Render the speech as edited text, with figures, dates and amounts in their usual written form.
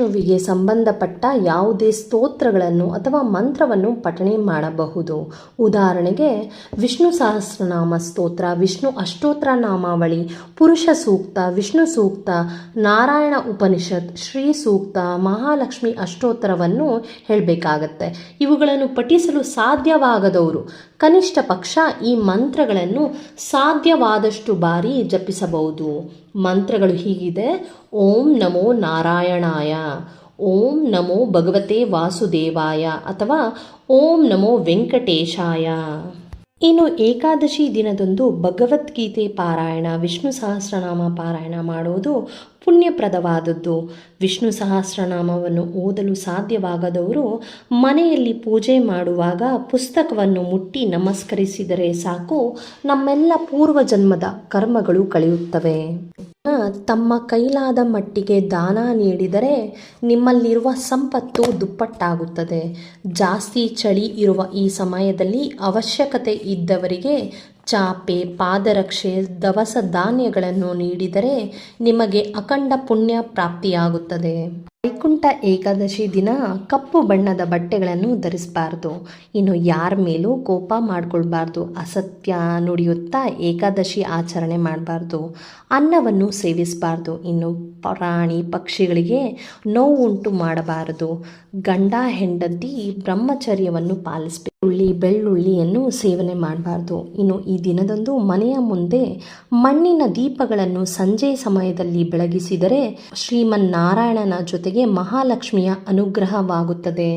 ವಿಷ್ಣುವಿಗೆ ಸಂಬಂಧಪಟ್ಟ ಯಾವುದೇ ಸ್ತೋತ್ರಗಳನ್ನು ಅಥವಾ ಮಂತ್ರವನ್ನು ಪಠಣೆ ಮಾಡಬಹುದು. ಉದಾಹರಣೆಗೆ ವಿಷ್ಣು ಸಹಸ್ರನಾಮ ಸ್ತೋತ್ರ, ವಿಷ್ಣು ಅಷ್ಟೋತ್ರ ನಾಮಾವಳಿ, ಪುರುಷ ಸೂಕ್ತ, ವಿಷ್ಣು ಸೂಕ್ತ, ನಾರಾಯಣ ಉಪನಿಷತ್, ಶ್ರೀ ಸೂಕ್ತ, ಮಹಾಲಕ್ಷ್ಮಿ ಅಷ್ಟೋತ್ತರವನ್ನು ಹೇಳಬೇಕಾಗತ್ತೆ. ಇವುಗಳನ್ನು ಪಠಿಸಲು ಸಾಧ್ಯವಾಗದವರು ಕನಿಷ್ಠ ಪಕ್ಷ ಈ ಮಂತ್ರಗಳನ್ನು ಸಾಧ್ಯವಾದಷ್ಟು ಬಾರಿ ಜಪಿಸಬಹುದು. ಮಂತ್ರಗಳು ಹೀಗಿದೆ: ಓಂ ನಮೋ ನಾರಾಯಣಾಯ, ಓಂ ನಮೋ ಭಗವತೆ ವಾಸುದೇವಾಯ ಅಥವಾ ಓಂ ನಮೋ ವೆಂಕಟೇಶಾಯ. ಇನ್ನು ಏಕಾದಶಿ ದಿನದಂದು ಭಗವದ್ಗೀತೆ ಪಾರಾಯಣ, ವಿಷ್ಣು ಸಹಸ್ರನಾಮ ಪಾರಾಯಣ ಮಾಡುವುದು ಪುಣ್ಯಪ್ರದವಾದದ್ದು. ವಿಷ್ಣು ಸಹಸ್ರನಾಮವನ್ನು ಓದಲು ಸಾಧ್ಯವಾಗದವರು ಮನೆಯಲ್ಲಿ ಪೂಜೆ ಮಾಡುವಾಗ ಪುಸ್ತಕವನ್ನು ಮುಟ್ಟಿ ನಮಸ್ಕರಿಸಿದರೆ ಸಾಕು, ನಮ್ಮೆಲ್ಲ ಪೂರ್ವಜನ್ಮದ ಕರ್ಮಗಳು ಕಳೆಯುತ್ತವೆ. ತಮ್ಮ ಕೈಲಾದ ಮಟ್ಟಿಗೆ ದಾನ ನೀಡಿದರೆ ನಿಮ್ಮಲ್ಲಿರುವ ಸಂಪತ್ತು ದುಪ್ಪಟ್ಟಾಗುತ್ತದೆ. ಜಾಸ್ತಿ ಚಳಿ ಇರುವ ಈ ಸಮಯದಲ್ಲಿ ಅವಶ್ಯಕತೆ ಇದ್ದವರಿಗೆ ಚಾಪೆ, ಪಾದರಕ್ಷೆ, ದವಸ ಧಾನ್ಯಗಳನ್ನು ನೀಡಿದರೆ ನಿಮಗೆ ಅಖಂಡ ಪುಣ್ಯ ಪ್ರಾಪ್ತಿಯಾಗುತ್ತದೆ. ವೈಕುಂಠ ಏಕಾದಶಿ ದಿನ ಕಪ್ಪು ಬಣ್ಣದ ಬಟ್ಟೆಗಳನ್ನು ಧರಿಸಬಾರ್ದು. ಇನ್ನು ಯಾರ ಮೇಲೂ ಕೋಪ ಮಾಡ್ಕೊಳ್ಬಾರ್ದು. ಅಸತ್ಯ ನುಡಿಯುತ್ತಾ ಏಕಾದಶಿ ಆಚರಣೆ ಮಾಡಬಾರ್ದು. ಅನ್ನವನ್ನು ಸೇವಿಸಬಾರ್ದು. ಇನ್ನು ಪ್ರಾಣಿ ಪಕ್ಷಿಗಳಿಗೆ ನೋವುಂಟು ಮಾಡಬಾರದು. ಗಂಡ ಹೆಂಡತಿ ಬ್ರಹ್ಮಚರ್ಯವನ್ನು ಪಾಲಿಸಬೇಕು. ಬೆಳ್ಳುಳ್ಳಿಯನ್ನು ಸೇವನೆ ಮಾಡಬಾರ್ದು. ಇನ್ನು ಈ ದಿನದಂದು ಮನೆಯ ಮುಂದೆ ಮಣ್ಣಿನ ದೀಪಗಳನ್ನು ಸಂಜೆ ಸಮಯದಲ್ಲಿ ಬೆಳಗಿಸಿದರೆ ಶ್ರೀಮನ್ನಾರಾಯಣನ ಜೊತೆಗೆ ಮಹಾಲಕ್ಷ್ಮಿಯ ಅನುಗ್ರಹವಾಗುತ್ತದೆ.